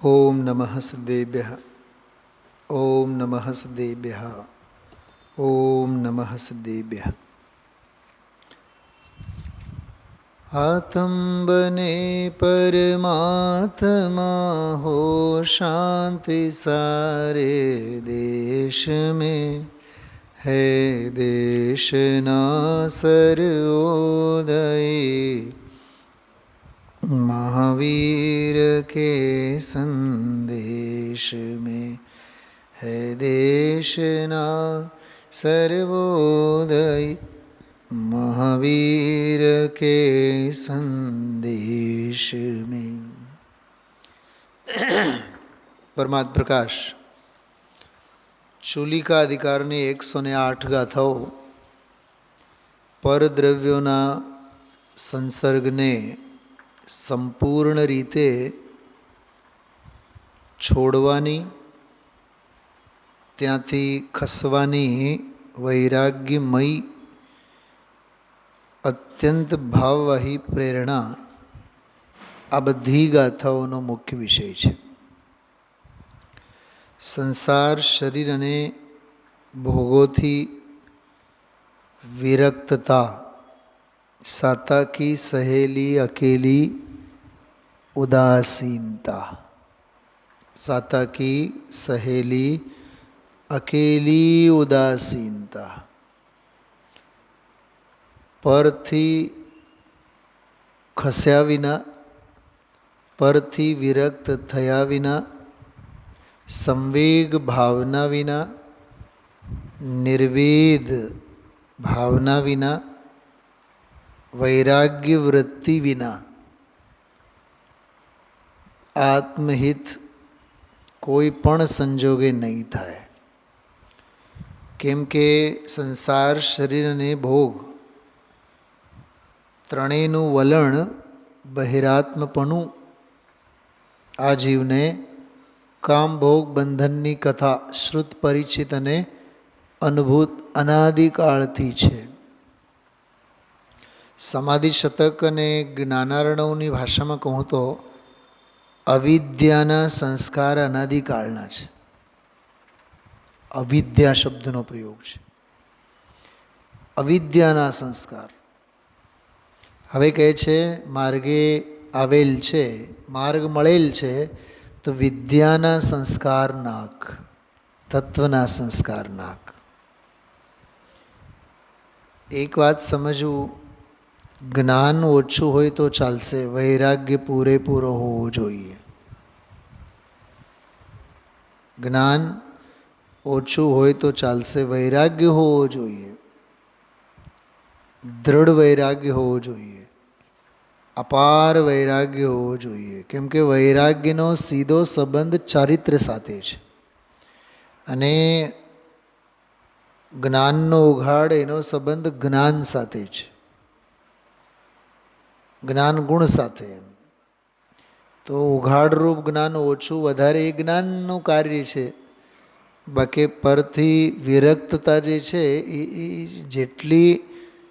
ઓમ નમઃ સિદ્ધેભ્યઃ ઓમ નમઃ સિદ્ધેભ્યઃ ઓમ નમઃ સિદ્ધેભ્યઃ. आत्म बने परमात्मा हो शांति सारे देश में है देश ना सर्वोदय महावीर के संदेश में है देश ना सर्वोदय महावीर के संदेश में. પરમાત્મ પ્રકાશ ચૂલિકા અધિકારની 108 ગાથાઓ પરદ્રવ્યોના સંસર્ગને સંપૂર્ણ રીતે છોડવાની, ત્યાંથી ખસવાની વૈરાગ્યમય અત્યંત ભાવવાહી પ્રેરણા આ બધી ગાથાઓનો મુખ્ય વિષય છે. સંસાર, શરીર અને ભોગોથી વિરક્તતા, સાતાકી સહેલી અકેલી ઉદાસીનતા, સાતાકી સહેલી અકેલી ઉદાસીનતા, પરથી ખસ્યા વિના, પરથી વિરક્ત થયા વિના, સંવેગ ભાવના વિના, નિર્વેદ ભાવના વિના, વૈરાગ્ય વૃત્તિ વિના આત્મહિત કોઈ પણ સંજોગે નહીં થાય. કેમ કે સંસાર, શરીર અને ભોગ ત્રણેયનું વલણ, બહિરાત્મપણું આ જીવને કામ ભોગ બંધનની કથા શ્રુત પરિચિત અને અનુભૂત અનાદિકાળથી છે. સમાધિ શતક અને જ્ઞાનાર્ણવની ભાષામાં કહું તો અવિદ્યાના સંસ્કાર અનાદિકાળના છે. અવિદ્યા શબ્દનો પ્રયોગ છે. અવિદ્યાના સંસ્કાર. હવે કહે છે માર્ગે આવેલ છે, માર્ગ મળેલ છે, તો વિદ્યાના સંસ્કાર નાક, તત્વના સંસ્કાર નાક. એક વાત સમજવું, જ્ઞાન ઓછું હોય તો ચાલશે, વૈરાગ્ય પૂરેપૂરો હોવો જોઈએ. જ્ઞાન ઓછું હોય તો ચાલશે, વૈરાગ્ય હોવો જોઈએ, દ્રઢ વૈરાગ્ય હોવો જોઈએ, અપાર વૈરાગ્ય હોવો જોઈએ. કેમ કે વૈરાગ્યનો સીધો સંબંધ ચારિત્ર સાથે છે અને જ્ઞાનનો ઉઘાડ, એનો સંબંધ જ્ઞાન સાથે છે, જ્ઞાન ગુણ સાથે. તો ઉઘાડરૂપ જ્ઞાન ઓછું વધારે એ જ્ઞાનનું કાર્ય છે. બાકી પરથી વિરક્તતા જે છે એ જેટલી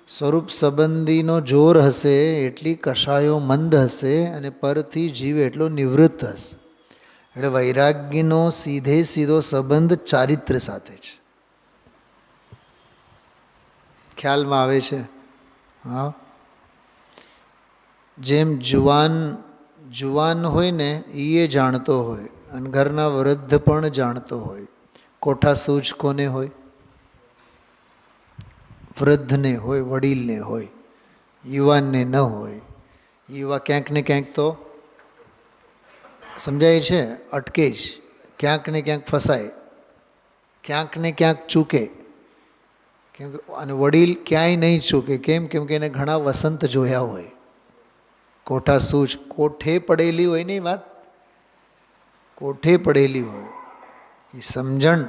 સ્વરૂપ સંબંધીનો જોર હશે એટલી કષાયો મંદ હશે અને પરથી જીવ એટલો નિવૃત્ત હશે. એટલે વૈરાગ્યનો સીધે સીધો સંબંધ ચારિત્ર સાથે છે. ખ્યાલમાં આવે છે? હા. જેમ જુવાન હોય ને એ જાણતો હોય અને ઘરના વૃદ્ધ પણ જાણતો હોય. કોઠા સૂઝ કોને હોય? વૃદ્ધને હોય, વડીલને હોય, યુવાનને ન હોય. યુવા ક્યાંક ને ક્યાંક તો સમજાય છે, અટકે જ, ક્યાંક ને ક્યાંક ફસાય, ક્યાંક ને ક્યાંક ચૂકે. કેમ કે અને વડીલ ક્યાંય નહીં ચૂકે. કેમ? કેમ કે એને ઘણા વસંત જોયા હોય. કોઠા સૂઝ, કોઠે પડેલી હોય ને વાત, કોઠે પડેલી હોય એ સમજણ.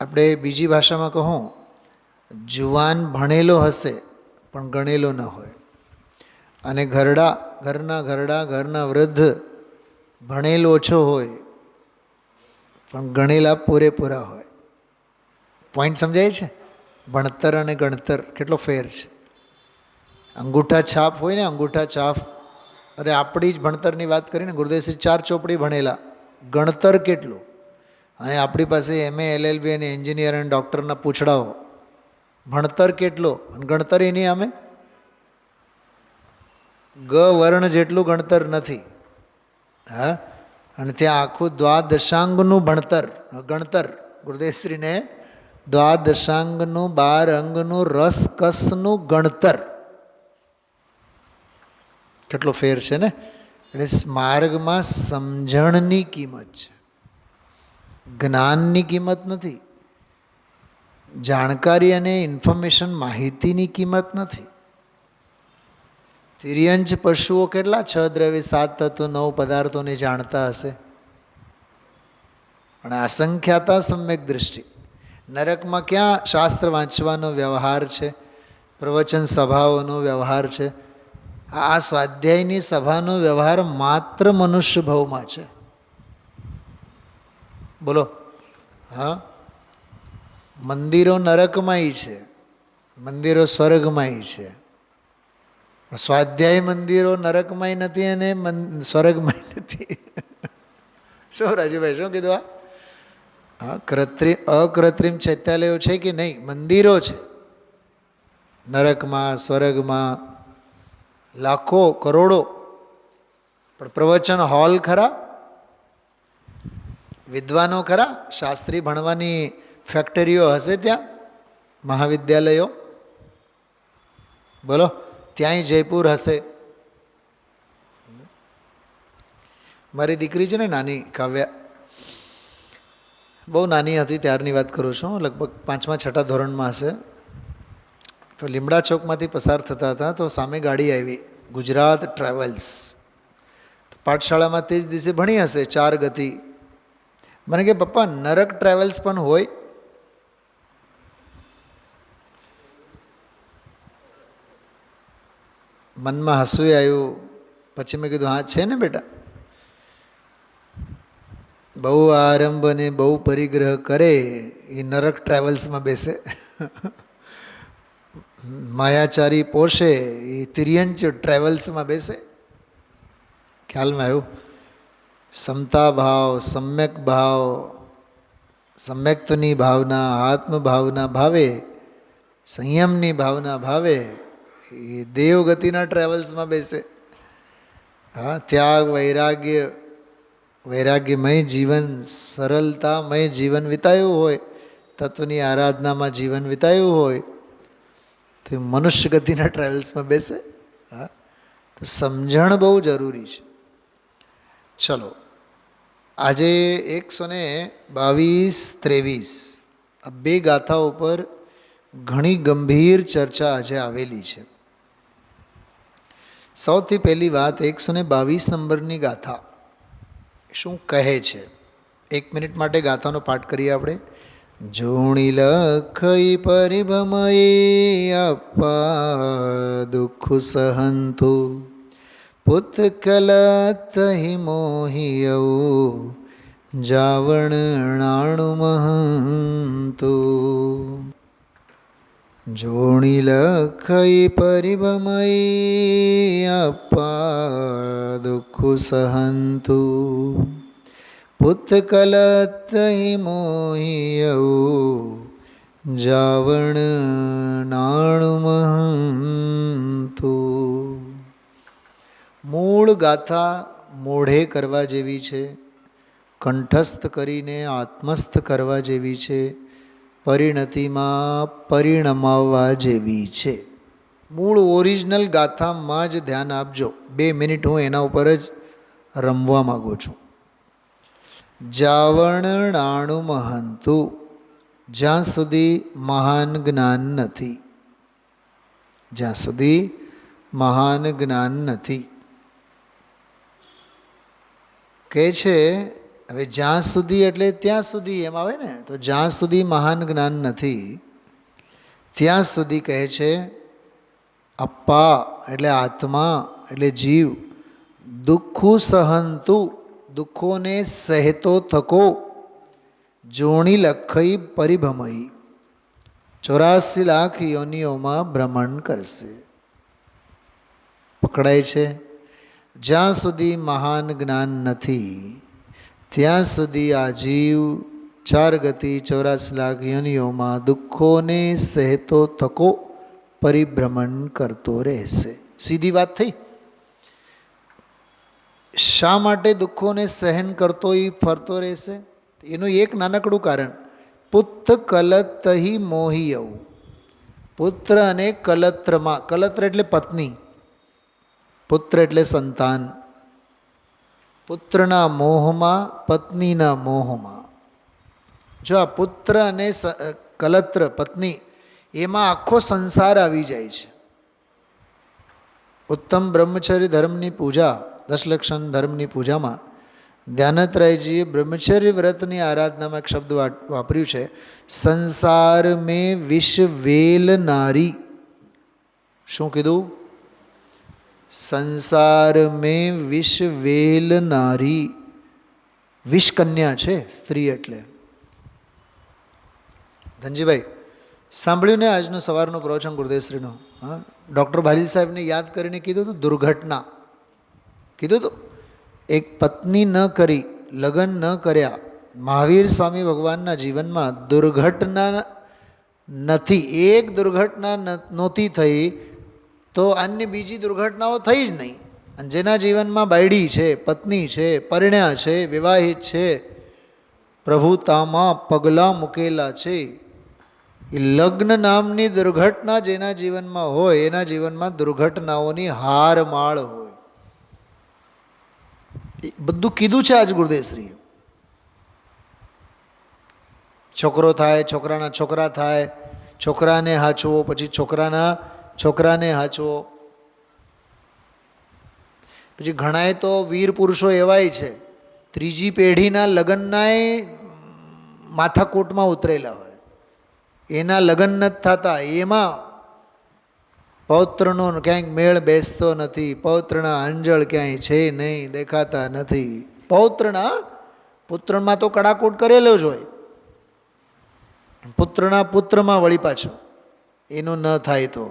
આપણે બીજી ભાષામાં કહું, જુવાન ભણેલો હશે પણ ગણેલો ન હોય, અને ઘરના વૃદ્ધ ભણેલો ઓછો હોય પણ ગણેલા પૂરેપૂરા હોય. પોઈન્ટ સમજાય છે? ભણતર અને ગણતર કેટલો ફેર છે. અંગૂઠા છાપ હોય ને, અંગૂઠા છાપ અરે આપણી જ ભણતરની વાત કરીને ગુરુદેવશ્રી 4 ચોપડી ભણેલા, ગણતર કેટલું, અને આપણી પાસે MA LLB અને એન્જિનિયર અને ડૉક્ટરના પૂછડાઓ, ભણતર કેટલો અને ગણતર એની અમે ગ વર્ણ જેટલું ગણતર નથી. હા, અને ત્યાં આખું દ્વાદશાંગનું ગણતર ગુરુદેવશ્રીને દ્વાદશાંગનું 12 અંગનું રસકસનું ગણતર. કેટલો ફેર છે ને. એટલે માર્ગમાં સમજણની કિંમત છે, જ્ઞાનની કિંમત નથી, જાણકારી અને ઇન્ફોર્મેશન માહિતીની કિંમત નથી. તિર્યંચ પશુઓ કેટલા 6 દ્રવ્ય 7 તત્વ 9 પદાર્થોને જાણતા હશે, પણ અસંખ્યાતા સમ્યક દૃષ્ટિ. નરકમાં ક્યાં શાસ્ત્ર વાંચવાનો વ્યવહાર છે, પ્રવચન સભાઓનો વ્યવહાર છે. આ સ્વાધ્યાયની સભાનો વ્યવહાર માત્ર મનુષ્ય ભાવમાં છે. બોલો. હા, મંદિરો નરકમાંય છે, મંદિરો સ્વર્ગમાંય છે. સ્વાધ્યાય મંદિરો નરકમાંય નથી અને સ્વર્ગમાંય નથી. શું રાજુભાઈ શું કીધું? હા, અકૃત્રિમ ચૈત્યાલયો છે કે નહીં? મંદિરો છે નરકમાં સ્વર્ગમાં, લાખો કરોડો. પણ પ્રવચન હોલ ખરા, વિદ્વાનો ખરા, શાસ્ત્રી ભણવાની ફેક્ટરીઓ હશે ત્યાં, મહાવિદ્યાલયો? બોલો, ત્યાંય જયપુર હશે. મારી દીકરી છે ને નાની કાવ્યા, બહુ નાની હતી ત્યારની વાત કરું છું, લગભગ 5મા 6ઠા ધોરણમાં હશે. તો લીમડા ચોકમાંથી પસાર થતા હતા તો સામે ગાડી આવી, ગુજરાત ટ્રાવેલ્સ. પાઠશાળામાં તે જ દિવસે ભણી હશે 4 ગતિ. મને કે પપ્પા નરક ટ્રાવેલ્સ પણ હોય? મનમાં હસવું આવ્યું. પછી મેં કીધું હા છે ને બેટા, બહુ આરંભ અને બહુ પરિગ્રહ કરે એ નરક ટ્રાવેલ્સમાં બેસે, માયાચારી પોષે એ તિર્યંચ ટ્રાવેલ્સમાં બેસે. ખ્યાલમાં આવ્યું? સમતા ભાવ, સમ્યક્તની ભાવના, આત્મભાવના ભાવે, સંયમની ભાવના ભાવે એ દેવગતિના ટ્રાવેલ્સમાં બેસે. હા, ત્યાગ વૈરાગ્યમય જીવન, સરળતામય જીવન વિતાયું હોય, તત્વની આરાધનામાં જીવન વિતાયું હોય તો મનુષ્ય ગતિના ટ્રાવેલ્સમાં બેસે. હા, તો સમજણ બહુ જરૂરી છે. ચલો, આજે 122-23 આ 2 ગાથાઓ પર ઘણી ગંભીર ચર્ચા આજે આવેલી છે. સૌથી પહેલી વાત 122 નંબરની ગાથા શું કહે છે. 1 મિનિટ માટે ગાથાનો પાઠ કરીએ આપણે. જોણી લખઈ પરિભમયે અપ્પા દુઃખ સહંતુ, પુત્કલતહિ મોહિયૌ જાવણ મહંતુ. જોણી લખઈ પરિભમયે અપ્પા દુઃખ સહંતુ, પુત્કલતહિ મોહિયૌ જાવણ મહંતુ. મૂળ ગાથા મોઢે કરવા જેવી છે, કંઠસ્થ કરીને આત્મસ્થ કરવા જેવી છે, પરિણતિમાં પરિણમાવવા જેવી છે. મૂળ ઓરિજિનલ ગાથામાં જ ધ્યાન આપજો. 2 મિનિટ હું એના ઉપર જ રમવા માગું છું. જાવણ મહંતુ, જ્યાં સુધી મહાન જ્ઞાન નથી, જ્યાં સુધી મહાન જ્ઞાન નથી. કહે છે હવે જ્યાં સુધી એટલે ત્યાં સુધી એમ આવે ને, તો જ્યાં સુધી મહાન જ્ઞાન નથી ત્યાં સુધી કહે છે અપ્પા એટલે આત્મા એટલે જીવ, દુઃખું સહંતુ દુઃખોને સહેતો થકો, જોણી લખઈ પરિભમઈ 84 લાખ યોનિઓમાં ભ્રમણ કરશે. પકડાય છે? જ્યાં સુધી મહાન જ્ઞાન નથી ત્યાં સુધી આ જીવ 4 ગતિ 84 લાખ યોનિઓમાં દુઃખોને સહેતો થકો પરિભ્રમણ કરતો રહેશે. સીધી વાત થઈ. શા માટે દુઃખોને સહન કરતો એ ફરતો રહેશે? એનું એક નાનકડું કારણ, પુત્ર કલતહી મોહિયવ. પુત્ર અને કલત્રમાં, કલત્ર એટલે પત્ની, પુત્ર એટલે સંતાન. પુત્રના મોહમાં, પત્નીના મોહમાં. જો આ પુત્ર અને કલત્ર પત્ની, એમાં આખો સંસાર આવી જાય છે. ઉત્તમ બ્રહ્મચર્ય ધર્મની પૂજા, 10 લક્ષણ ધર્મની પૂજામાં ધ્યાનત્રાયજીએ બ્રહ્મચર્ય વ્રતની આરાધનામાં એક શબ્દ વાપર્યું છે, સંસાર મેં વિષ વેલ નારી. શું કીધું? સંસાર મેં વિષ વેલ નારી. વિષ કન્યા છે સ્ત્રી એટલે. ધનજીભાઈ સાંભળ્યું ને આજનું સવારનું પ્રવચન ગુરુદેવશ્રીનું? હા, ડૉક્ટર ભાલીલ સાહેબને યાદ કરીને કીધું હતું દુર્ઘટના. કીધું હતું એક પત્ની ન કરી, લગ્ન ન કર્યા, મહાવીર સ્વામી ભગવાનના જીવનમાં દુર્ઘટના નથી. એક દુર્ઘટના નહોતી થઈ તો અન્ય બીજી દુર્ઘટનાઓ થઈ જ નહીં. અને જેના જીવનમાં બાયડી છે, પત્ની છે, પરિણ્યા છે, વિવાહિત છે, પ્રભુતામાં પગલાં મૂકેલા છે, એ લગ્ન નામની દુર્ઘટના જેના જીવનમાં હોય એના જીવનમાં દુર્ઘટનાઓની હારમાળ હોય. બધું કીધું છે આજ ગુરુદેવશ્રીએ. છોકરો થાય, છોકરાના છોકરા થાય, છોકરાને હાચવો, પછી છોકરાને હાચવો. પછી ઘણાએ તો વીર પુરુષો એવાય છે, 3જી પેઢીના લગ્નનાય માથાકૂટમાં ઉતરેલા હોય, એના લગ્ન નથી થતા, એમાં પૌત્રનો ક્યાંક મેળ બેસતો નથી, પૌત્રના અંજળ ક્યાંય છે નહીં, દેખાતા નથી. પુત્રમાં તો કડાકૂટ કરેલો જ હોય, પુત્રના પુત્રમાં વળી પાછો એનું ન થાય તો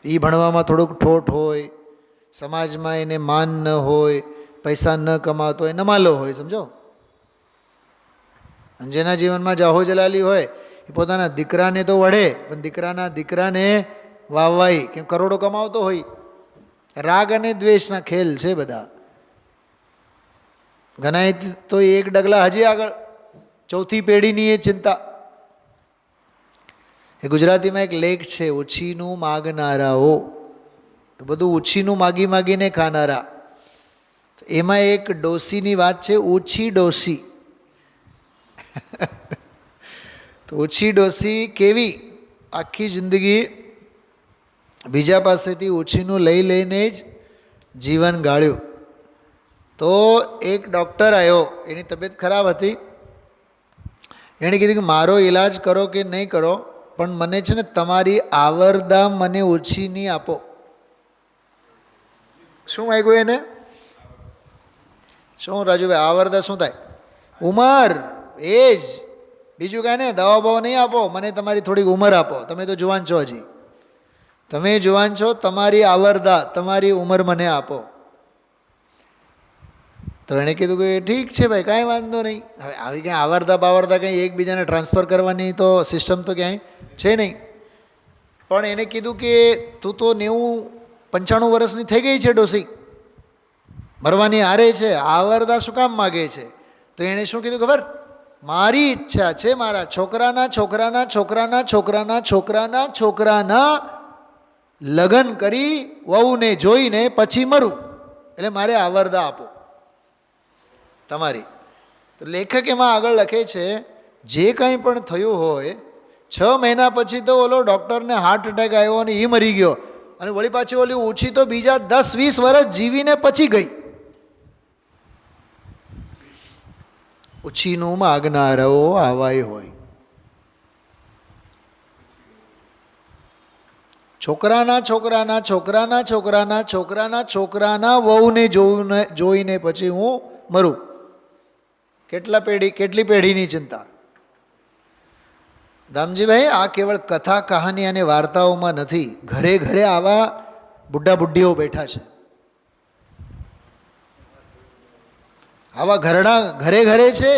એ ભણવામાં થોડુંક ઠોઠ હોય, સમાજમાં એને માન ન હોય, પૈસા ન કમાતો હોય, નમાલો હોય, સમજો. અને જેના જીવનમાં જાહો જલાલી હોય એ પોતાના દીકરાને તો વઢે, પણ દીકરાને વાવવાય કે કરોડો કમાવતો હોય. રાગ અને દ્વેષના ખેલ છે બધા. ઘણા તો એક ડગલા હજી આગળ, 4થી પેઢીની એ ચિંતા. એ ગુજરાતીમાં એક લેખ છે, ઉછીનું માગનારાઓ. તો બધું ઉછીનું માગીને ખાનારા. એમાં એક ડોસીની વાત છે, ઓછી ડોસી. તો ઓછી ડોસી કેવી આખી જિંદગી બીજા પાસેથી ઓછીનું લઈને જ જીવન ગાળ્યું. તો એક ડૉક્ટર આવ્યો, એની તબિયત ખરાબ હતી. એણે કીધું કે મારો ઈલાજ કરો કે નહીં કરો, પણ મને છે ને તમારી આવરદા મને ઓછીની આપો. શું માગ્યું એને? શું રાજુભાઈ, આવરદા શું થાય? ઉંમર, એજ. બીજું કાંઈ નહીં, દવા બવા નહીં આપો, મને તમારી થોડીક ઉંમર આપો. તમે તો જુવાન છો, હજી તમે જુવાન છો, તમારી આવરદા, તમારી ઉંમર મને આપો. તો એણે કીધું કે ઠીક છે ભાઈ, કાંઈ વાંધો નહીં. હવે આવી ક્યાંય આવરદા બાવરદા કંઈ એકબીજાને ટ્રાન્સફર કરવાની તો સિસ્ટમ તો ક્યાંય છે નહીં. પણ એને કીધું કે તું તો 90-95 વર્ષની થઈ ગઈ છે ડોસી, મરવાની હારે છે, આવરદા શું કામ માગે છે? તો એણે શું કીધું ખબર? મારી ઈચ્છા છે મારા છોકરાના લગ્ન કરી વહુને જોઈને પછી મરું, એટલે મારે આવરદા આપો તમારી. તો લેખક એમાં આગળ લખે છે, જે કંઈ પણ થયું હોય 6 મહિના પછી તો ઓલો ડૉક્ટરને હાર્ટ એટેક આવ્યો અને એ મરી ગયો, અને વળી પાછી ઓલી ઓછી તો બીજા 10-20 વર્ષ જીવીને પછી ગઈ. ઓછીનું માગનારાઓ આવાય હોય. છોકરાના વહુને જોઈને પછી હું મરું. કેટલી પેઢીની ચિંતા. દામજીભાઈ, આ કેવળ કથા કહાની અને વાર્તાઓમાં નથી, ઘરે ઘરે આવા બુઢા બુઢીઓ બેઠા છે. આવા ઘરડા ઘરે ઘરે છે.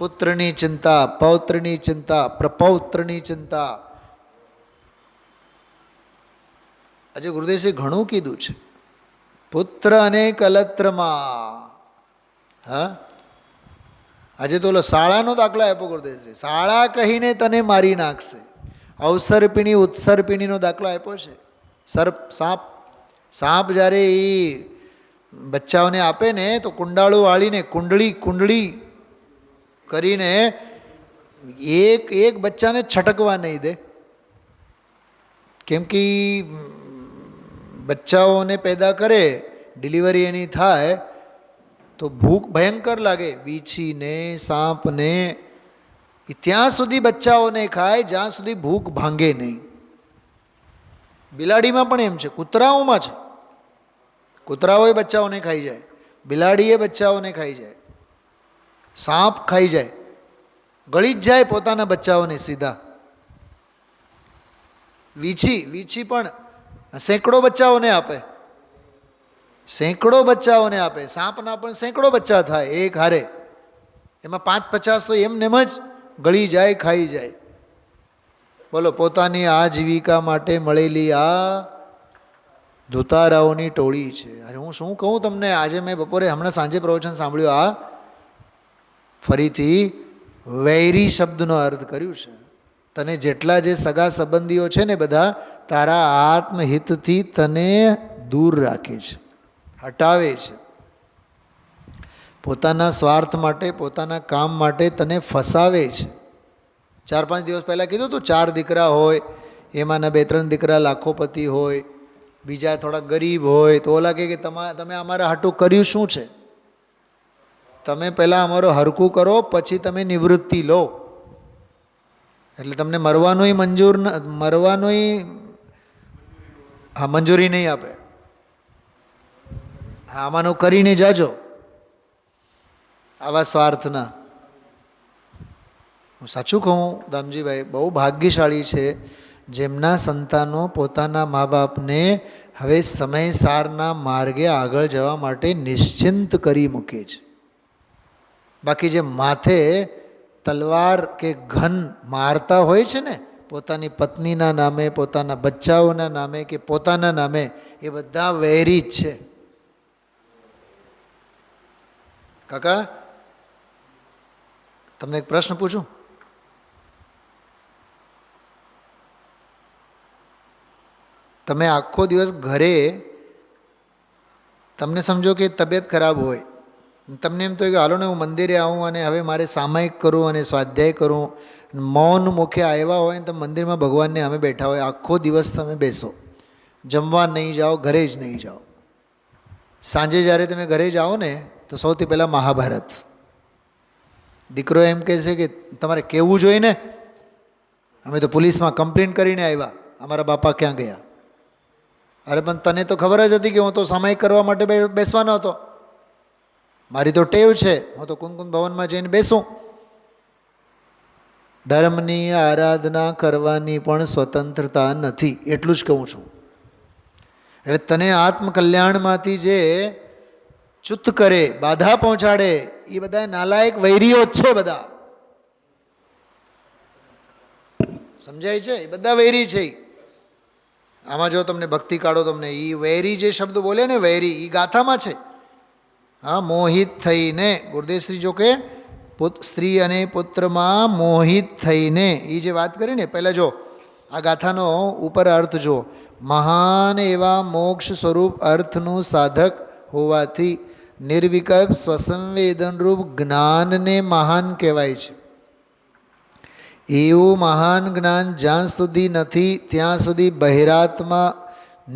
પુત્રની ચિંતા, પૌત્રની ચિંતા, પ્રપૌત્રની ચિંતા. આજે ગુરુદેવશ્રી ઘણું કીધું છે. પુત્ર અને કલત્રમાં. હા, આજે તો શાળાનો દાખલો આપ્યો ગુરુદેવશ્રી. શાળા કહીને તને મારી નાખશે. અવસર્પિણી ઉત્સર્પિણીનો દાખલો આપ્યો છે. સાપ જ્યારે એ બચ્ચાઓને આપે ને તો કુંડાળું વાળીને કુંડળી કરીને એક બચ્ચાને છટકવા નહીં દે. કેમ કે બચ્ચાઓને પેદા કરે, ડિલિવરી એની થાય તો ભૂખ ભયંકર લાગે. વીંછીને, સાપને ત્યાં સુધી બચ્ચાઓને ખાય જ્યાં સુધી ભૂખ ભાંગે નહીં. બિલાડીમાં પણ એમ છે, કૂતરાઓમાં છે. કૂતરાઓએ બચ્ચાઓને ખાઈ જાય, બિલાડીએ બચ્ચાઓને ખાઈ જાય, સાપ ખાઈ જાય, ગળી જ જાય પોતાના બચ્ચાઓને સીધા. વીંછી પણ સેંકડો બચ્ચાઓને આપે, સાપના પણ સેંકડો બચ્ચા થાય એક હારે. એમાં 5-50 તો એમનેમ જ ગળી જાય, ખાઈ જાય. બોલો, પોતાની આજીવિકા માટે મળેલી આ ધુતારાઓની ટોળી છે. અરે હું શું કહું તમને, આજે મેં બપોરે હમણાં સાંજે પ્રવચન સાંભળ્યું. આ ફરીથી વૈરી શબ્દનો અર્થ કર્યું છે. તને જેટલા જે સગા સંબંધીઓ છે ને બધા તારા આત્મહિતથી તને દૂર રાખે છે, હટાવે છે. પોતાના સ્વાર્થ માટે, પોતાના કામ માટે તને ફસાવે છે. 4-5 દિવસ પહેલાં કીધું તું 4 દીકરા હોય, એમાંના 2-3 દીકરા લાખોપતિ હોય, બીજા થોડા ગરીબ હોય, તો ઓલા કહે કે તમે અમારા હાટું કર્યું શું છે? તમે પહેલાં અમારું હરખું કરો, પછી તમે નિવૃત્તિ લો. એટલે તમને મંજૂરી નહીં આપે. આમાંનું કરીને જાજો. આવા સ્વાર્થના. હું સાચું કહું દામજીભાઈ, બહુ ભાગ્યશાળી છે જેમના સંતાનો પોતાના મા બાપને હવે સમયસારના માર્ગે આગળ જવા માટે નિશ્ચિંત કરી મૂકે છે. બાકી જે માથે તલવાર કે ઘન મારતા હોય છે ને, પોતાની પત્નીના નામે, પોતાના બચ્ચાઓના નામે કે પોતાના નામે, એ બધા વૈરી જ છે. કાકા, તમને એક પ્રશ્ન પૂછું? તમે આખો દિવસ ઘરે, તમને સમજો કે તબિયત ખરાબ હોય, તમને એમ થાય કે હાલો ને હું મંદિરે આવું અને હવે મારે સામાયિક કરું અને સ્વાધ્યાય કરું. મૌન મુખે આવ્યા હોય ને તમે મંદિરમાં ભગવાનને અમે બેઠા હોય, આખો દિવસ તમે બેસો, જમવા નહીં જાઓ, ઘરે જ નહીં જાઓ. સાંજે જ્યારે તમે ઘરે જાઓ ને તો સૌથી પહેલાં મહાભારત. દીકરો એમ કહે છે કે તમારે કહેવું જોઈએ ને, અમે તો પોલીસમાં કમ્પ્લેન કરીને આવ્યા, અમારા બાપા ક્યાં ગયા. અરે પણ તને તો ખબર જ હતી કે હું તો સામાયિક કરવા માટે બેસવાનો હતો. મારી તો ટેવ છે, હું તો કુંકુમ ભવનમાં જઈને બેસું. ધર્મની આરાધના કરવાની પણ સ્વતંત્રતા નથી, એટલું જ કહું છું. એટલે તને આત્મકલ્યાણમાંથી જે ચૂત કરે, બાધા પહોંચાડે, એ બધા નાલાયક વૈરીઓ જ છે. બધા સમજાય છે? એ બધા વૈરી છે. આમાં જો તમને ભક્તિ કાઢો, તમને એ વૈરી જે શબ્દ બોલે ને, વૈરી, એ ગાથામાં છે. હા, મોહિત થઈને, ગુરુદેવશ્રી જો કે સ્ત્રી અને પુત્રમાં મોહિત થઈને, એ જે વાત કરી ને, પહેલાં જો આ ગાથાનો ઉપર અર્થ જો, મહાન એવા મોક્ષ સ્વરૂપ અર્થનું સાધક હોવાથી નિર્વિકલ્પ સ્વસંવેદનરૂપ જ્ઞાનને મહાન કહેવાય છે. એવું મહાન જ્ઞાન જ્યાં સુધી નથી ત્યાં સુધી બહિરાત્મા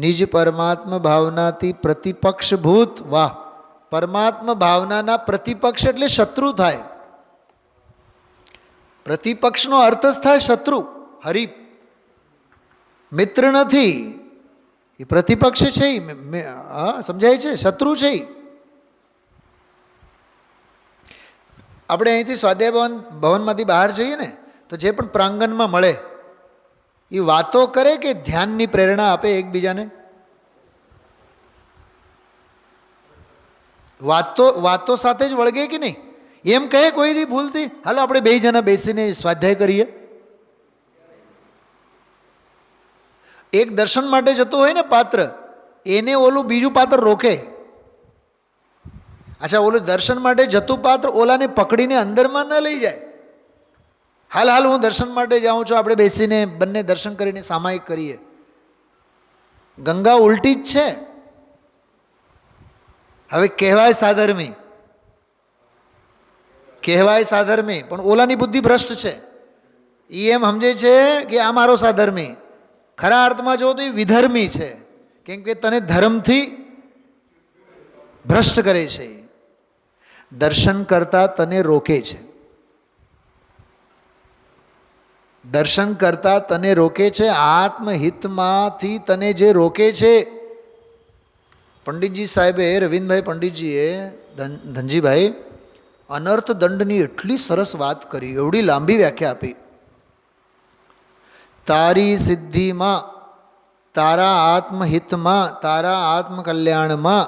નિજ પરમાત્મા ભાવનાથી પ્રતિપક્ષભૂત, વાહ, પરમાત્મા ભાવનાના પ્રતિપક્ષ એટલે શત્રુ થાય. પ્રતિપક્ષનો અર્થ જ થાય શત્રુ, હરીફ. મિત્ર નથી, એ પ્રતિપક્ષ છે. હા, સમજાય છે? શત્રુ છે. આપણે અહીંથી સ્વાધ્યાય ભવનમાંથી બહાર જઈએ ને તો જે પણ પ્રાંગણમાં મળે એ વાતો કરે કે ધ્યાનની પ્રેરણા આપે એકબીજાને? વાતો સાથે જ વળગે કે નહીં? એમ કહે કોઈ દી ભૂલથી, હાલો આપણે બે જણા બેસીને સ્વાધ્યાય કરીએ. એક દર્શન માટે જતો હોય ને પાત્ર, એને ઓલું બીજું પાત્ર રોકે. અચ્છા, ઓલું દર્શન માટે જતું પાત્ર ઓલાને પકડીને અંદરમાં ન લઈ જાય. હાલ હું દર્શન માટે જાઉં છું, આપણે બેસીને બંને દર્શન કરીને સામાયિક કરીએ. ગંગા ઉલટી જ છે. હવે કહેવાય સાધર્મી, પણ ઓલાની બુદ્ધિ ભ્રષ્ટ છે. એ એમ સમજે છે કે આ મારો સાધર્મી. ખરા અર્થમાં જો તો એ વિધર્મી છે, કેમ કે તને ધર્મથી ભ્રષ્ટ કરે છે. દર્શન કરતા તને રોકે છે, આત્મહિતમાંથી તને જે રોકે છે. પંડિતજી સાહેબે, રવિન્દ્રભાઈ પંડિતજીએ, ધનજીભાઈ, અનર્થ દંડની એટલી સરસ વાત કરી, એવડી લાંબી વ્યાખ્યા આપી. તારી સિદ્ધિમાં, તારા આત્મહિતમાં, તારા આત્મકલ્યાણમાં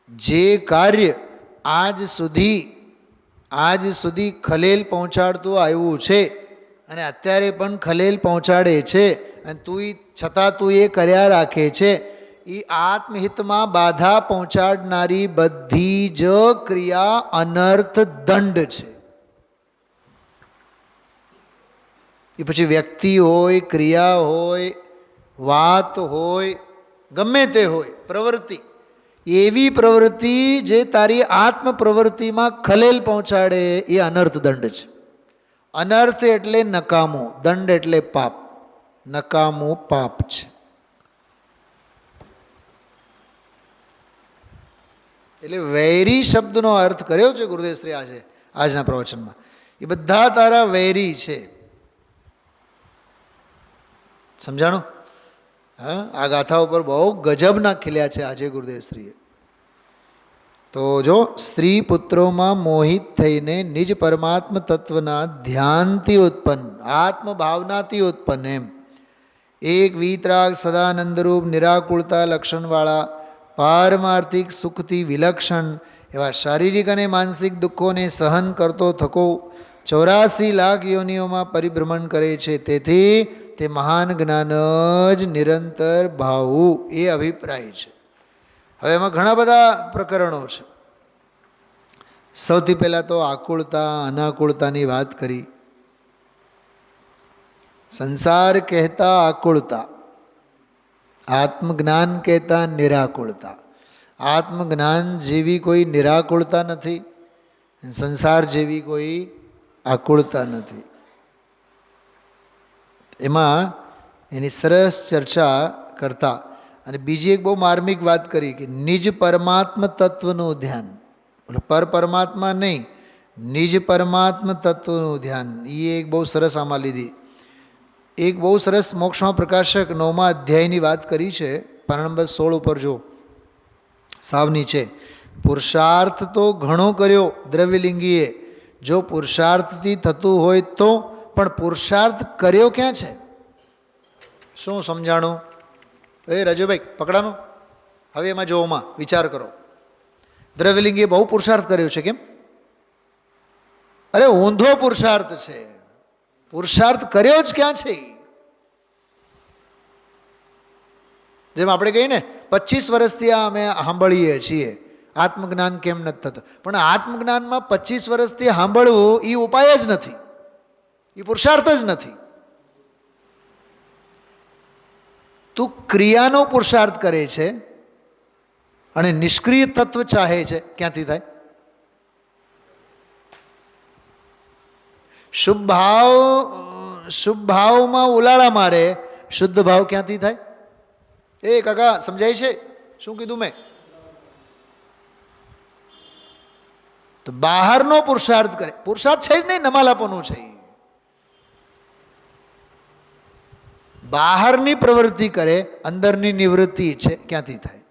જે કાર્ય આજ સુધી ખલેલ પહોંચાડતું આવ્યું છે અને અત્યારે પણ ખલેલ પહોંચાડે છે, અને છતાં તું એ કર્યા રાખે છે, એ આત્મહિતમાં બાધા પહોંચાડનારી બધી જ ક્રિયા અનર્થ દંડ છે. એ પછી વ્યક્તિ હોય, ક્રિયા હોય, વાત હોય, ગમે તે હોય, પ્રવૃત્તિ, એવી પ્રવૃત્તિ જે તારી આત્મ પ્રવૃત્તિમાં ખલેલ પહોંચાડે એ અનર્થ દંડ છે. અનર્થ એટલે નકામું, દંડ એટલે પાપ. નકામું પાપ છે. એટલે વૈરી શબ્દનો અર્થ કર્યો છે ગુરુદેવશ્રી આજના પ્રવચનમાં. એ બધા તારા વૈરી છે. સમજાણું? હા, આ ગાથા ઉપર બહુ ગજબના ખીલ્યા છે આજે ગુરુદેવશ્રીએ. તો જો સ્ત્રી પુત્રોમાં મોહિત થઈને નિજ પરમાત્મ તત્વના ધ્યાનથી ઉત્પન્ન, આત્મભાવનાથી ઉત્પન્ન, એમ એક વીતરાગ સદાનંદરૂપ નિરાકુળતા લક્ષણવાળા પારમાર્થિક સુખથી વિલક્ષણ એવા શારીરિક અને માનસિક દુઃખોને સહન કરતો થકો 84 લાખ યોનિઓમાં પરિભ્રમણ કરે છે. તેથી તે મહાન જ્ઞાન જ નિરંતર ભાવવું, એ અભિપ્રાય છે. હવે એમાં ઘણા બધા પ્રકરણો છે. સૌથી પહેલાં તો આકુળતા અનાકુળતાની વાત કરી. સંસાર કહેતા આકુળતા, આત્મજ્ઞાન કહેતા નિરાકુળતા. આત્મજ્ઞાન જેવી કોઈ નિરાકુળતા નથી, સંસાર જેવી કોઈ આકુળતા નથી. એમાં એની સરસ ચર્ચા કરતા અને બીજી એક બહુ માર્મિક વાત કરી કે નિજ પરમાત્મ તત્વનું ધ્યાન, પર પરમાત્મા નહીં, નિજ પરમાત્મ તત્વનું ધ્યાન, એ એક બહુ સરસ આમાં લીધી. એક બહુ સરસ મોક્ષમાં પ્રકાશક 9મા અધ્યાયની વાત કરી છે, પાના નંબર 16 ઉપર જો સાવ નીચે. પુરુષાર્થ તો ઘણો કર્યો દ્રવ્યલિંગીએ, જો પુરુષાર્થથી થતું હોય તો, પણ પુરુષાર્થ કર્યો ક્યાં છે? શું સમજાણું? રાજુભાઈ પકડાનું. હવે એમાં જોવામાં વિચાર કરો. દ્રવ્યલિંગીએ બહુ પુરુષાર્થ કર્યો છે, કેમ? અરે ઊંધો પુરુષાર્થ છે. પુરુષાર્થ કર્યો જ ક્યાં છે? જેમ આપણે કહીએ ને 25 વર્ષથી આ અમે સાંભળીએ છીએ, આત્મજ્ઞાન કેમ નથી થતું. પણ આત્મજ્ઞાનમાં 25 વર્ષથી સાંભળવું એ ઉપાય જ નથી, એ પુરુષાર્થ જ નથી. તું ક્રિયાનો પુરુષાર્થ કરે છે અને નિષ્ક્રિય તત્વ ચાહે છે, ક્યાંથી થાય? શુભ ભાવમાં ઉલાળા મારે, શુદ્ધ ભાવ ક્યાંથી થાય? એ કાકા સમજાય છે? શું કીધું મેં? તો બહારનો પુરુષાર્થ કરે, પુરુષાર્થ છે જ નહીં, નમાલાપોનું છે. બહારની પ્રવૃત્તિ કરે, અંદરની નિવૃત્તિ છે, ક્યાંથી થાય?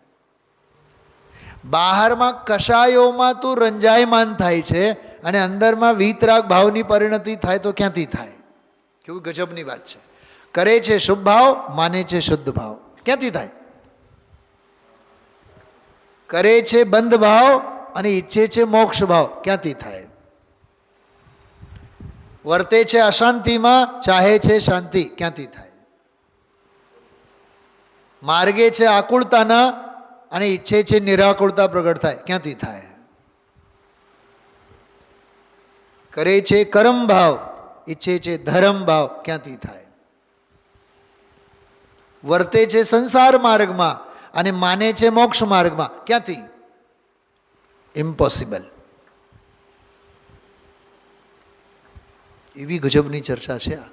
બહારમાં કશાયોમાં તું રંજાયમાન થાય છે અને અંદરમાં વીતરાગ ભાવની પરિણતિ થાય તો ક્યાંથી થાય? કેવું ગજબની વાત છે. કરે છે શુભ ભાવ, માને છે શુદ્ધ ભાવ, ક્યાંથી થાય? કરે છે બંધ ભાવ અને ઈચ્છે છે મોક્ષ ભાવ, ક્યાંથી થાય? વર્તે છે અશાંતિમાં, ચાહે છે શાંતિ, ક્યાંથી થાય? માર્ગે છે આકુળતાના અને ઈચ્છે છે નિરાકુળતા પ્રગટ થાય, ક્યાંથી થાય? કરે છે કર્મ ભાવ, ઈચ્છે છે ધર્મ ભાવ, ક્યાંથી થાય? વર્તે છે સંસાર માર્ગમાં અને માને છે મોક્ષ માર્ગમાં, ક્યાંથી? ઇમ્પોસિબલ. એવી ગજબની ચર્ચા છે આ.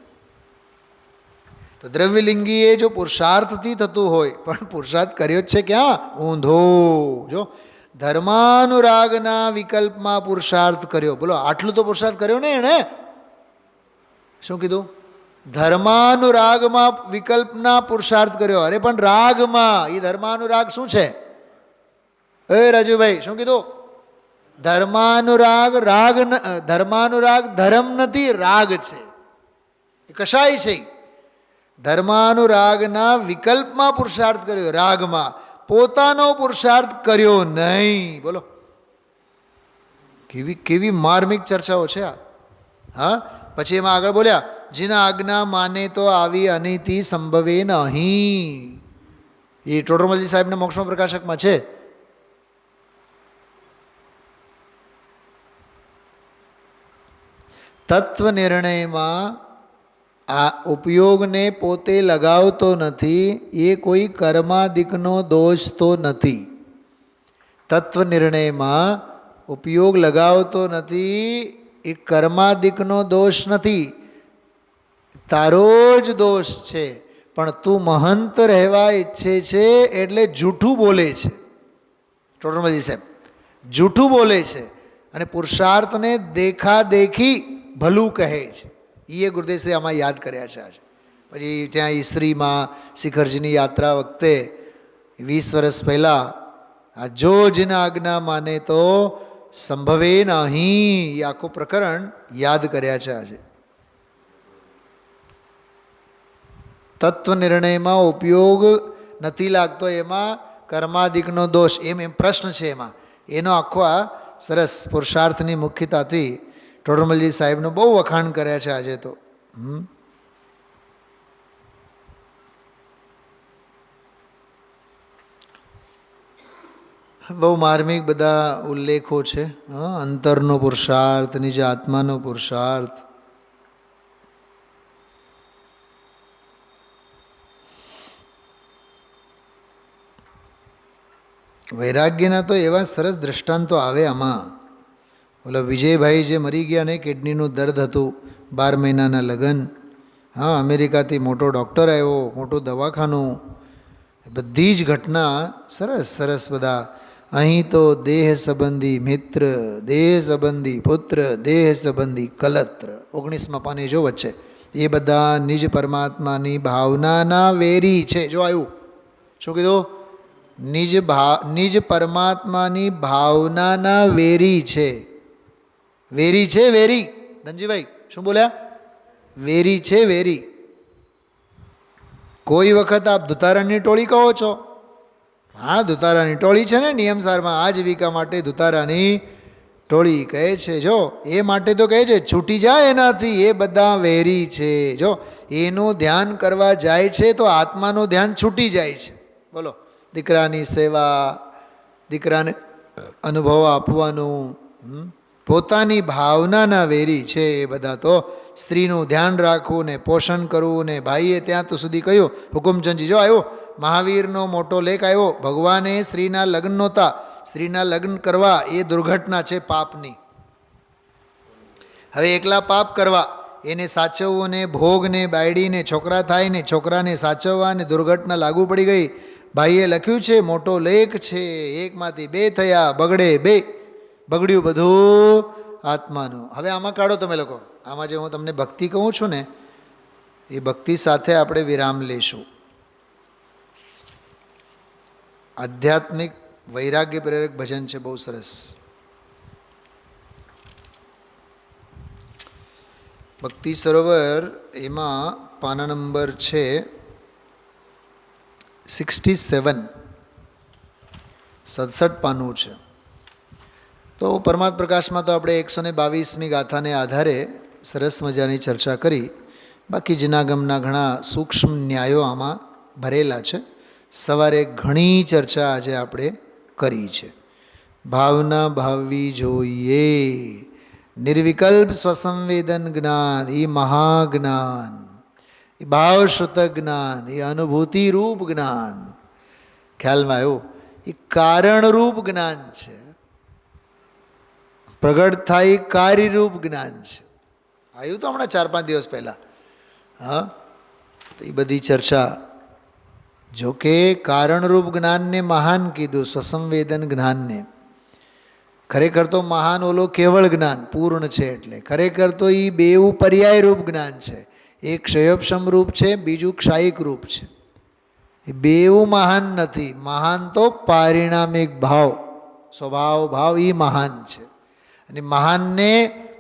તો દ્રવ્યલિંગીએ જો પુરુષાર્થથી થતું હોય, પણ પુરુષાર્થ કર્યો જ છે ક્યાં? ઊંધો. જો ધર્માનુરાગના વિકલ્પમાં પુરુષાર્થ કર્યો. બોલો, આટલું તો પુરુષાર્થ કર્યો ને એણે. શું કીધું? ધર્માનુરાગમાં વિકલ્પના પુરુષાર્થ કર્યો. અરે પણ રાગમાં, એ ધર્માનુરાગ શું છે? એ રાજુભાઈ શું કીધું? ધર્માનુરાગ રાગ, ધર્માનુરાગ ધર્મ નથી, રાગ છે. એ કશાય છે. ધર્માનુરાગના વિકલ્પમાં પુરુષાર્થ કર્યો, રાગમાં. પોતાનો પુરુષાર્થ કર્યો નહીં. બોલો, કેવી કેવી માર્મિક ચર્ચાઓ છે આ. હા, પછી એમાં આગળ બોલ્યા, જેના આજ્ઞા માને તો આવી અનિતિ સંભવે નહીં. એ ટોડરમલજી સાહેબના મોક્ષમાં પ્રકાશકમાં છે. તત્વ નિર્ણયમાં આ ઉપયોગને પોતે લગાવતો નથી, એ કોઈ કર્માદિકનો દોષ તો નથી. તત્વ નિર્ણયમાં ઉપયોગ લગાવતો નથી, એ કર્માદિકનો દોષ નથી, તારો જ દોષ છે. પણ તું મહંત રહેવા ઈચ્છે છે એટલે જૂઠું બોલે છે. ટોડરમલજી સાહેબ જૂઠું બોલે છે અને પુરુષાર્થને દેખાદેખી ભલું કહે છે. એ ગુરુદેવશ્રી આમાં યાદ કર્યા છે આજે. પછી ત્યાં ઈસરીમાં શિખરજીની યાત્રા વખતે 20 વર્ષ પહેલાં આ જો જેના આજ્ઞા માને તો સંભવે નહીં, એ આખું પ્રકરણ યાદ કર્યા છે આજે. તત્વ નિર્ણયમાં ઉપયોગ નથી લાગતો, એમાં કર્માદિકનો દોષ, એમ પ્રશ્ન છે એમાં. એનો આખો આ સરસ પુરુષાર્થની મુખ્યતાથી ટોડરમલજી સાહેબનું બહુ વખાણ કર્યા છે આજે તો. બહુ માર્મિક બધા ઉલ્લેખો છે. અંતરનો પુરુષાર્થ, નિજ આત્માનો પુરુષાર્થ. વૈરાગ્યના તો એવા સરસ દ્રષ્ટાંતો આવે આમાં. ઓલા વિજયભાઈ જે મરી ગયા ને, કિડનીનું દર્દ હતું, 12 મહિનાના લગ્ન. હા, અમેરિકાથી મોટો ડૉક્ટર આવ્યો, મોટું દવાખાનું, બધી જ ઘટના સરસ સરસ બધા. અહીં તો દેહ સંબંધી મિત્ર, દેહ સંબંધી પુત્ર, દેહ સંબંધી કલત્ર, 19મા પાને જો વચ્ચે, એ બધા નિજ પરમાત્માની ભાવનાના વેરી છે. જો આવ્યું, શું કીધું? નિજ પરમાત્માની ભાવનાના વેરી છે. વેરી છે, વેરી. ધનજીભાઈ શું બોલ્યા? વેરી છે, વેરી. કોઈ વખત આપ ધુતારાની ટોળી કહો છો. હા, ધુતારાની ટોળી છે ને, નિયમસારમાં આજીવિકા માટે ધુતારાની ટોળી કહે છે. જો એ માટે તો કહે છે છૂટી જાય એનાથી, એ બધા વેરી છે. જો એનું ધ્યાન કરવા જાય છે તો આત્માનું ધ્યાન છૂટી જાય છે. બોલો, દીકરાની સેવા, દીકરાને અનુભવ આપવાનું, પોતાની ભાવનાના વેરી છે એ બધા. તો સ્ત્રીનું ધ્યાન રાખવું ને પોષણ કરવું ને. ભાઈએ ત્યાં તો સુધી કહ્યું, હુકુમચંદજી જો આવ્યો, મહાવીરનો મોટો લેખ આવ્યો, ભગવાને સ્ત્રીના લગ્ન નહોતા, સ્ત્રીના લગ્ન કરવા એ દુર્ઘટના છે પાપની. હવે એકલા પાપ કરવા, એને સાચવવું ને, ભોગને, બાયડીને, છોકરા થાય ને, છોકરાને સાચવવા ને, દુર્ઘટના લાગુ પડી ગઈ. ભાઈએ લખ્યું છે, મોટો લેખ છે, એકમાંથી બે થયા, બગડે બે, બગડ્યું બધું આત્માનું. હવે આમાં કાઢો તમે લોકો. આમાં જે હું તમને ભક્તિ કહું છું ને, એ ભક્તિ સાથે આપણે વિરામ લઈશું. આધ્યાત્મિક વૈરાગ્ય પ્રેરક ભજન છે, બહુ સરસ. ભક્તિ સરોવર, એમાં પાના નંબર છે 67. 67 પાનું છે. તો પરમાત્મ પ્રકાશમાં તો આપણે 122મી ગાથાને આધારે સરસ મજાની ચર્ચા કરી. બાકી જનાગમના ઘણા સૂક્ષ્મ ન્યાયો આમાં ભરેલા છે. સવારે ઘણી ચર્ચા આજે આપણે કરી છે. ભાવના ભાવવી જોઈએ, નિર્વિકલ્પ સ્વસંવેદન જ્ઞાન એ મહાજ્ઞાન, એ ભાવશ્રુત જ્ઞાન, એ અનુભૂતિરૂપ જ્ઞાન. ખ્યાલમાં આવ્યું? એ કારણરૂપ જ્ઞાન છે, પ્રગટ થાય કાર્યરૂપ જ્ઞાન છે. આવ્યું તો હમણાં 4-5 દિવસ પહેલાં. હા, તો એ બધી ચર્ચા. જોકે કારણરૂપ જ્ઞાનને મહાન કીધું, સ્વસંવેદન જ્ઞાનને. ખરેખર તો મહાન ઓલો કેવળ જ્ઞાન પૂર્ણ છે. એટલે ખરેખર તો એ બેઉ પર્યાયરૂપ જ્ઞાન છે. એક ક્ષયોપશમ રૂપ છે, બીજું ક્ષાયિક રૂપ છે. એ બેઉ મહાન નથી. મહાન તો પારિણામિક ભાવ, સ્વભાવ ભાવ એ મહાન છે. અને મહાનને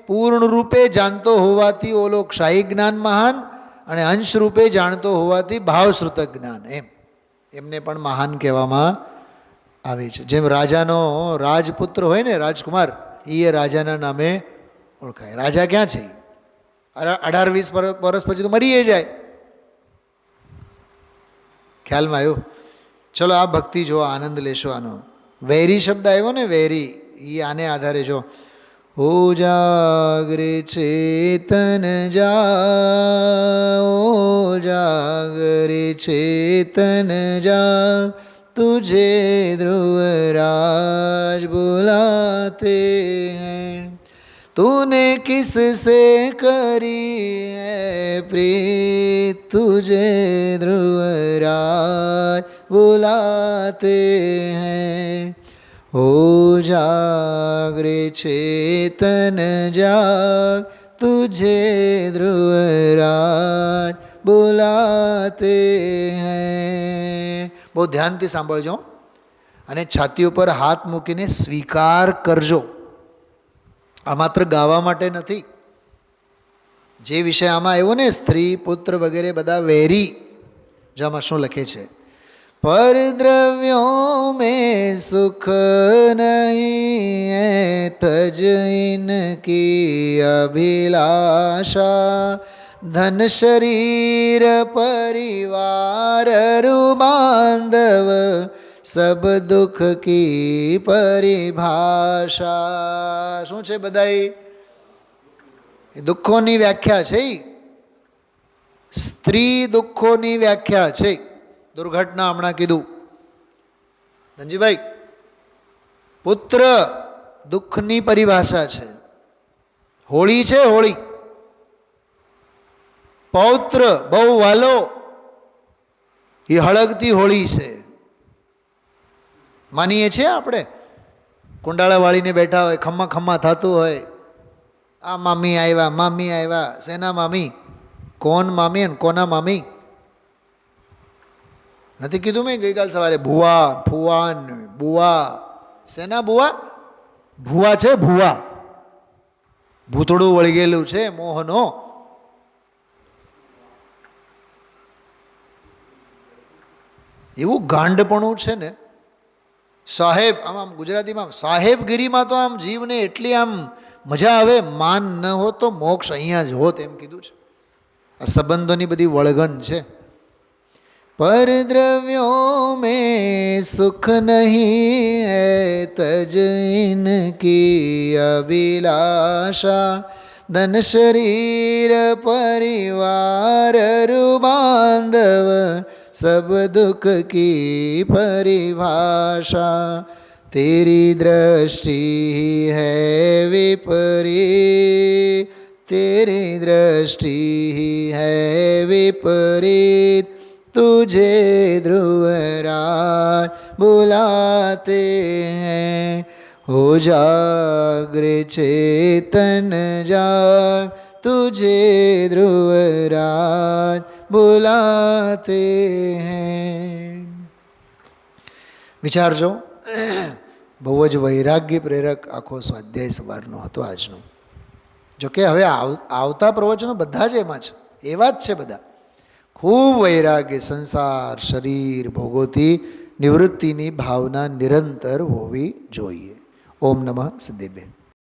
પૂર્ણ રૂપે જાણતો હોવાથી ઓલો ક્ષાયિક જ્ઞાન મહાન, અને અંશ રૂપે જાણતો હોવાથી ભાવશ્રુત જ્ઞાન, એમને પણ મહાન કહેવામાં આવે છે. જેમ રાજાનો રાજપુત્ર હોય ને, રાજકુમાર, એ રાજાના નામે ઓળખાય. રાજા ક્યાં છે? 18-20 વર્ષ પછી તો મરી જાય. ખ્યાલમાં આવ્યું? ચલો આ ભક્તિ જો, આનંદ લેશો આનો. વૈરી શબ્દ આવ્યો ને, વૈરી, એ આને આધારે જો. ઓ જાગરે ચેતન જા, ઓ જાગરે ચેતન જા, तुझे ध्रुवराज बुलाते हैं, तूने किससे करी है प्रीत, तुझे ध्रुवराज बुलाते हैं. हो जागरे चेतन जाग, तुझे ध्रुवराज बुलाते हैं. બહુ ધ્યાનથી સાંભળજો અને છાતી ઉપર હાથ મૂકીને સ્વીકાર કરજો. આ માત્ર ગાવા માટે નથી. જે વિષય આમાં આવ્યો ને, સ્ત્રી પુત્ર વગેરે બધા વેરી, જો આમાં શું લખે છે? પર દ્રવ્યો મેં સુખ નહીં તજ ઇનકી અભિલાષા, ધન શરીર પરિવાર બાંધવ, સબ દુઃખ કી પરિભાષા. શું છે બધાય? એ દુઃખોની વ્યાખ્યા છે. સ્ત્રી દુઃખોની વ્યાખ્યા છે. દુર્ઘટના હમણાં કીધું ધનજીભાઈ. પુત્ર દુઃખની પરિભાષા છે. હોળી છે, હોળી. પૌત્ર બહુ વાલો, એ હળગતી હોળી છે. માનીએ છીએ આપણે. કુંડાળા વાળીને બેઠા હોય, ખમ્મા ખમ્મા થતું હોય, આ મામી આવ્યા, મામી આવ્યા. શેના મામી? કોણ મામી અને કોના મામી? નથી કીધું મેં ગઈકાલ સવારે? ભુવા, ફુવાન, બુવા. શેના બુવા? ભુવા છે, ભુવા. ભૂતળું વળગેલું છે મોહનો. એવું ગાંડપણું છે ને. સાહેબ, આમ ગુજરાતીમાં સાહેબગીરીમાં તો આમ જીવને એટલી આમ મજા આવે. માન ન હોત તો મોક્ષ અહીંયા જ હોત, એમ કીધું છે. આ સંબંધોની બધી વળગણ છે. પર દ્રવ્યો મેં સુખ નહીં હૈ તજ ઇનકી અભિલાષા, ધન શરીર પરિવાર બાંધવ, सब दुख की परिभाषा. तेरी दृष्टि है विपरीत, तेरी दृष्टि है विपरीत, तुझे ध्रुवराज बुलाते हैं. हो जागरे चेतन जाग, तुझे ध्रुवराज बुलाते हैं. વિચારજો. બહુ જ વૈરાગ્ય પ્રેરક આખો સ્વાધ્યાય સવારનો હતો આજનો. જોકે હવે આવતા પ્રવચનો બધા જ એમાં છે, એવા જ છે બધા. ખૂબ વૈરાગ્ય, સંસાર, શરીર, ભોગોથી નિવૃત્તિની ભાવના નિરંતર હોવી જોઈએ. ઓમ નમઃ સિદ્ધિબેન.